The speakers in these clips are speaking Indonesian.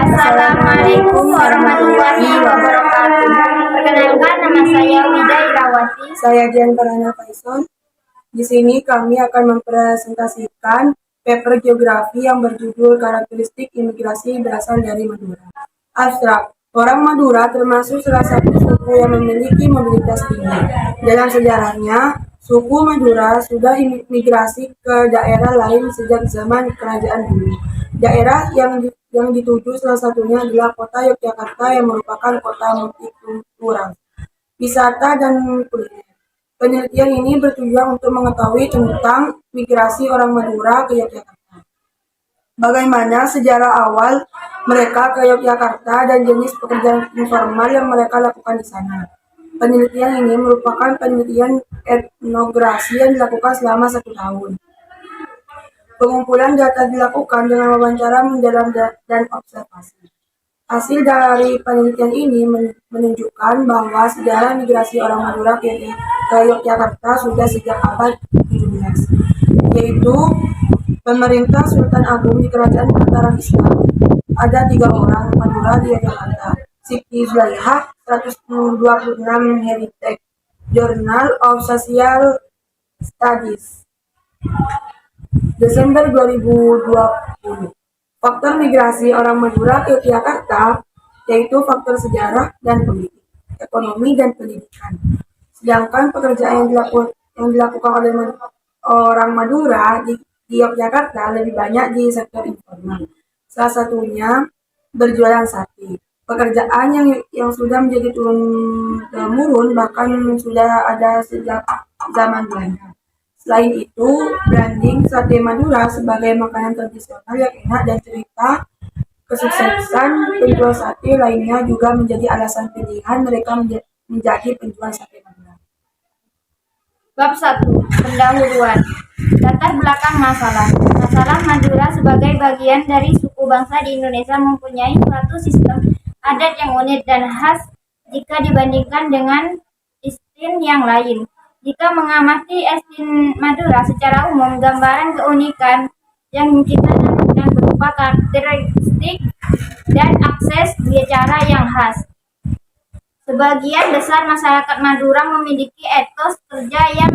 Assalamualaikum warahmatullahi wabarakatuh. Perkenalkan, nama saya Wida Irawati. Saya Dian Parana Faison. Di sini kami akan mempresentasikan paper geografi yang berjudul Karakteristik Imigrasi Berasal dari Madura. Abstrak. Orang Madura termasuk salah satu suku yang memiliki mobilitas tinggi. Dalam sejarahnya, suku Madura sudah imigrasi ke daerah lain sejak zaman kerajaan dulu. Daerah yang dituju salah satunya adalah kota Yogyakarta yang merupakan kota multikultural, wisata, dan kuliner. Penelitian ini bertujuan untuk mengetahui tentang migrasi orang Madura ke Yogyakarta. Bagaimana sejarah awal mereka ke Yogyakarta dan jenis pekerjaan informal yang mereka lakukan di sana. Penelitian ini merupakan penelitian etnografi yang dilakukan selama 1 tahun. Pengumpulan data dilakukan dengan wawancara mendalam dan observasi. Hasil dari penelitian ini menunjukkan bahwa sejarah migrasi orang Madura ke Yogyakarta sudah sejak abad 17, yaitu pemerintah Sultan Agung di Kerajaan Mataram Islam. Ada 3 orang Madura di Yogyakarta. Siti Zulaikha, 126 Heritage, Journal of Social Studies, Desember 2020. Faktor migrasi orang Madura ke Yogyakarta yaitu faktor sejarah dan politik, ekonomi, dan pendidikan. Sedangkan pekerjaan yang dilakukan oleh orang Madura di Yogyakarta lebih banyak di sektor informal. Salah satunya berjualan sate. Pekerjaan yang sudah menjadi turun-temurun bahkan sudah ada sejak zaman Belanda. Selain itu, branding sate Madura sebagai makanan tradisional yang enak dan cerita kesuksesan penjual sate lainnya juga menjadi alasan pilihan mereka menjadi penjual sate Madura. Bab 1. Pendahuluan. Latar belakang masalah. Masalah Madura sebagai bagian dari suku bangsa di Indonesia mempunyai suatu sistem adat yang unik dan khas jika dibandingkan dengan etnis yang lain. Jika mengamati etnis Madura secara umum, gambaran keunikan yang kita dapatkan berupa karakteristik dan akses bicara yang khas. Sebagian besar masyarakat Madura memiliki etos kerja yang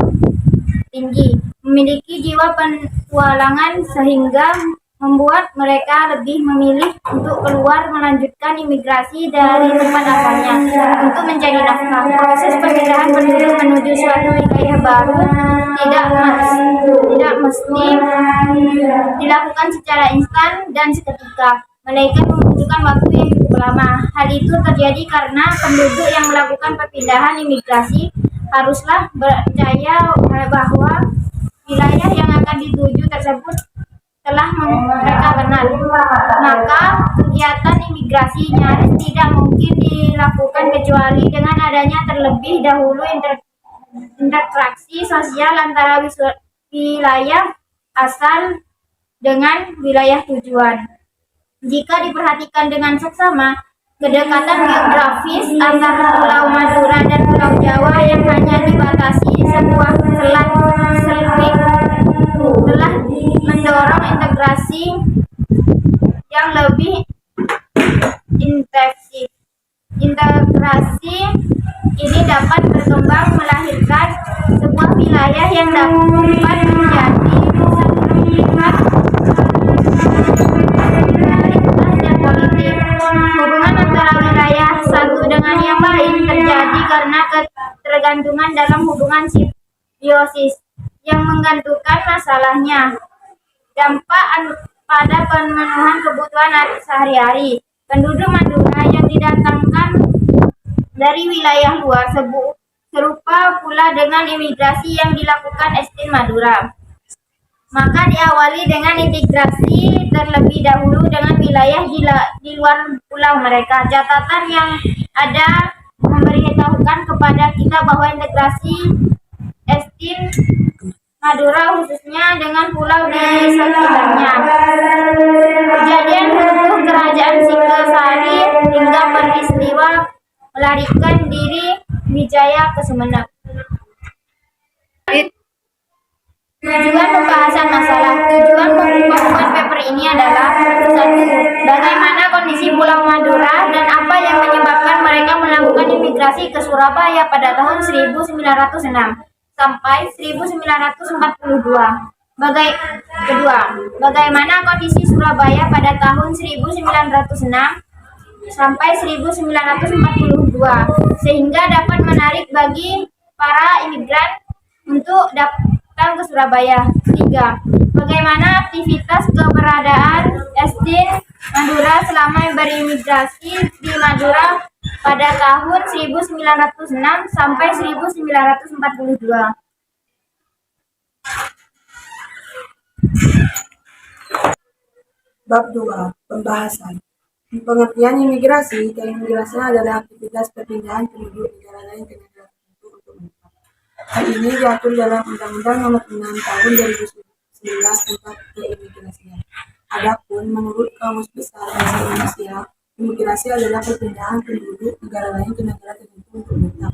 tinggi, memiliki jiwa petualangan sehingga membuat mereka lebih memilih untuk keluar melanjutkan imigrasi dari tempat asalnya untuk mencari nafkah. Proses pemindahan penduduk menuju suatu wilayah baru tidak mesti dilakukan secara instan dan seketika, melainkan membutuhkan waktu yang cukup lama. Hal itu terjadi karena penduduk yang melakukan perpindahan imigrasi haruslah percaya bahwa wilayah yang akan dituju tersebut telah mereka kenal. Maka kegiatan imigrasi nyaris tidak mungkin dilakukan kecuali dengan adanya terlebih dahulu interaksi sosial antara wilayah asal dengan wilayah tujuan. Jika diperhatikan dengan seksama, kedekatan geografis antara Pulau Madura dan Pulau Jawa yang hanya dibatasi sebuah selat Selpik telah mendorong integrasi yang lebih intensif. Integrasi ini dapat berkembang melahirkan sebuah wilayah yang dapat menjadi pusat pemilihan dan politik. Hubungan antara wilayah satu dengan yang lain terjadi karena ketergantungan dalam hubungan simbiosis yang menggantungkan masalahnya dampak pada pemenuhan kebutuhan sehari-hari. Penduduk Madura yang didatangkan dari wilayah luar serupa pula dengan imigrasi yang dilakukan etnis Madura. Maka diawali dengan integrasi terlebih dahulu dengan wilayah di luar pulau mereka. Catatan yang ada memberitahukan kepada kita bahwa integrasi etnis Madura khususnya dengan pulau di sekitarnya. Kejadian runtuh kerajaan Singasari hingga peristiwa melarikan diri Wijaya ke Sumenep. Tujuan pembahasan masalah. Tujuan pembuat paper ini adalah: 1. Bagaimana kondisi Pulau Madura dan apa yang menyebabkan mereka melakukan imigrasi ke Surabaya pada tahun 1906 sampai 1942. Kedua, bagaimana kondisi Surabaya pada tahun 1906 sampai 1942 sehingga dapat menarik bagi para imigran untuk datang ke Surabaya. 3. Bagaimana aktivitas keberadaan SD Madura selama berimigrasi di Madura pada tahun 1906 sampai 1942. Bab 2. Pembahasan. Pengertian imigrasi. Keimigrasian adalah aktivitas perpindahan penduduk negara lain ke negara tertentu untuk menetap. Hal ini diatur dalam Undang-Undang Nomor 6 Tahun 2011 tentang keimigrasian. Adapun menurut Kamus Besar Bahasa Indonesia, imigrasi adalah perpindahan penduduk negara lain ke negara tertentu untuk menetap.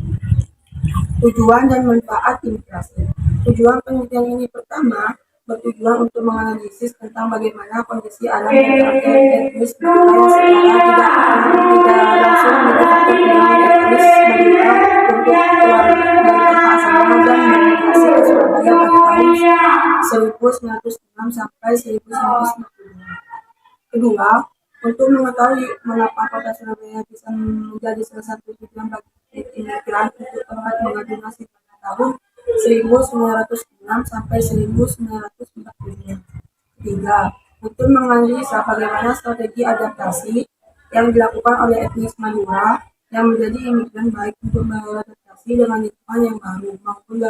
Tujuan dan manfaat imigrasi. Tujuan penelitian ini pertama, bertujuan untuk menganalisis tentang bagaimana kondisi alam dan karakter etnis Madura yang secara tidak langsung menjadi faktor pengaruh etnis Madura untuk keluar dari tempat asalnya dan bermigrasi ke Surabaya pada tahun 1906 sampai 1942. Kedua, untuk mengetahui mengapa kota Surabaya bisa menjadi salah satu tujuan bagi imigran untuk tempat mengadu nasib pada tahun 1906 sampai 1945. Ketiga, untuk menganalisa bagaimana strategi adaptasi yang dilakukan oleh etnis Madura yang menjadi imigran baik untuk beradaptasi dengan lingkungan yang baru maupun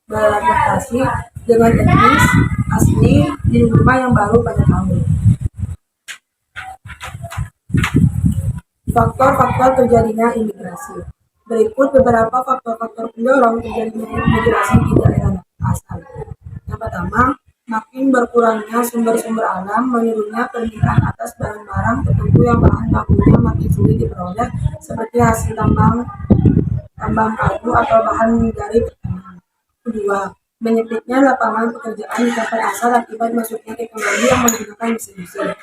beradaptasi dengan etnis asli di lingkungan yang baru pada tahun. Faktor-faktor terjadinya imigrasi. Berikut beberapa faktor-faktor pendorong terjadinya imigrasi di daerah asal. Yang pertama, makin berkurangnya sumber-sumber alam, menurunnya permintaan atas barang-barang tertentu yang bahan bakunya makin sulit diperoleh, seperti hasil tambang kayu atau bahan dari pertanian. Kedua, menyempitnya lapangan pekerjaan di tempat asal akibat masuknya teknologi yang menggunakan mesin-mesin.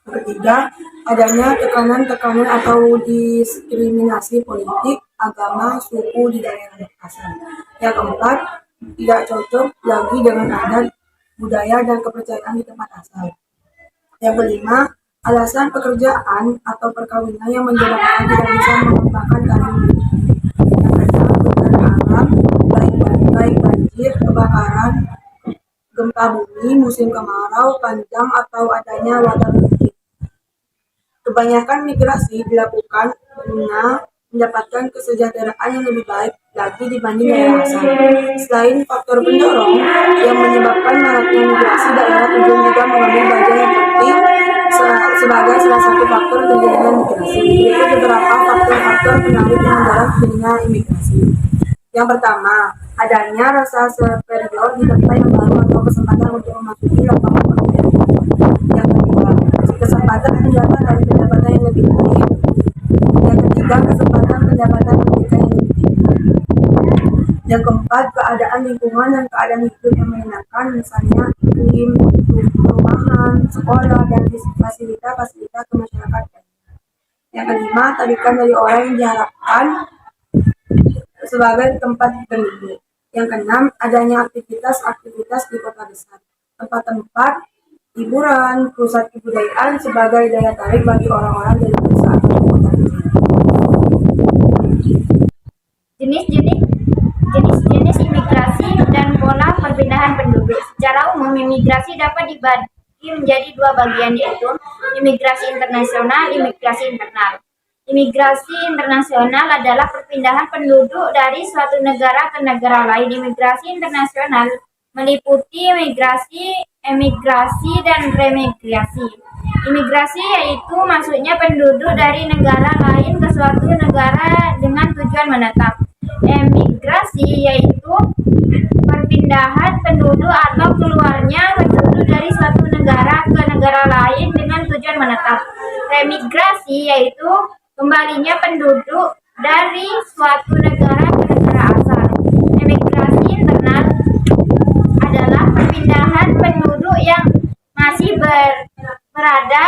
Ketiga, adanya tekanan-tekanan atau diskriminasi politik, agama, suku di daerah asal. Yang keempat, tidak cocok lagi dengan adat, budaya, dan kepercayaan di tempat asal. Yang kelima, alasan pekerjaan atau perkawinan yang menyebabkan tidak bisa mengembangkan karir. Yang keenam, bencana alam, baik banjir, kebakaran, gempa bumi, musim kemarau panjang, atau adanya wabah penyakit. Kebanyakan migrasi dilakukan guna mendapatkan kesejahteraan yang lebih baik lagi dibanding daerah asal. Selain faktor pendorong yang menyebabkan maraknya migrasi, daerah tujuan juga mengambil bagian yang penting sebagai salah satu faktor terjadinya migrasi. Berikut beberapa faktor-faktor penarik yang mendorong terjadinya imigrasi. Yang pertama, adanya rasa superior di tempat yang baru atau kesempatan untuk memasuki lapangan pekerjaan. Yang kedua, kesempatan pendapat dari pendapatan yang lebih tinggi. Yang ketiga, kesempatan pendapatan pendidikan yang lebih tinggi. Yang keempat, keadaan lingkungan dan keadaan hidup yang menyenangkan, misalnya iklim, perumahan, sekolah, dan fasilitas kemasyarakatan. Yang kelima, tarikan dari orang yang diharapkan sebagai tempat penduduk. Yang keenam, adanya aktivitas di kota besar, tempat-tempat hiburan, pusat kebudayaan sebagai daya tarik bagi orang-orang dari desa atau kota kecil. Jenis-jenis imigrasi dan pola perpindahan penduduk. Secara umum, imigrasi dapat dibagi menjadi dua bagian, yaitu imigrasi internasional, imigrasi internal. Imigrasi internasional adalah perpindahan penduduk dari suatu negara ke negara lain. Imigrasi internasional meliputi emigrasi dan remigrasi. Imigrasi yaitu masuknya penduduk dari negara lain ke suatu negara dengan tujuan menetap. Emigrasi yaitu perpindahan penduduk atau keluarnya penduduk dari suatu negara ke negara lain dengan tujuan menetap. Remigrasi yaitu kembalinya penduduk dari suatu negara ke negara asal. Emigrasi internal adalah masih berada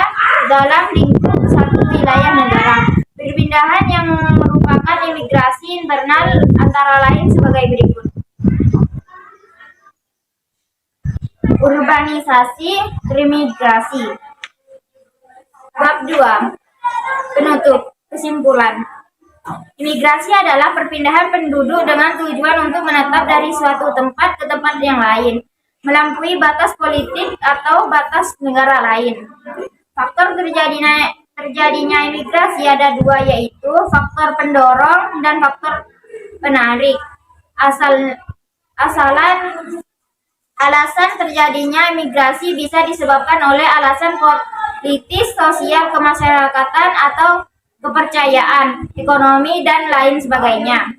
dalam lingkup satu wilayah negara. Perpindahan yang merupakan imigrasi internal antara lain sebagai berikut. Urbanisasi remigrasi. Bab 2. Penutup. Kesimpulan. Imigrasi adalah perpindahan penduduk dengan tujuan untuk menetap dari suatu tempat ke tempat yang lain, melampaui batas politik atau batas negara lain. Faktor terjadinya imigrasi ada dua, yaitu faktor pendorong dan faktor penarik. Alasan terjadinya imigrasi bisa disebabkan oleh alasan politis, sosial, kemasyarakatan, atau kepercayaan, ekonomi, dan lain sebagainya.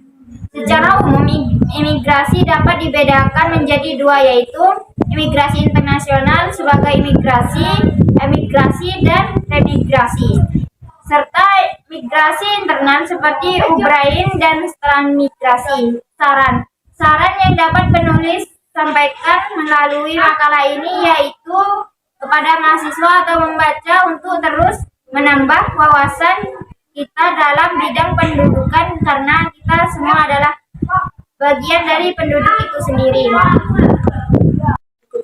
Secara umum, imigrasi dapat dibedakan menjadi dua, yaitu imigrasi internasional sebagai emigrasi dan remigrasi, serta migrasi internal seperti ubrain dan transmigrasi. Saran yang dapat penulis sampaikan melalui makalah ini yaitu kepada mahasiswa atau membaca untuk terus menambah wawasan kita dalam bidang pendudukan, karena kita semua adalah bagian dari penduduk itu sendiri.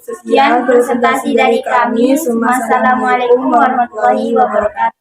Sekian presentasi dari kami. Wassalamualaikum warahmatullahi wabarakatuh.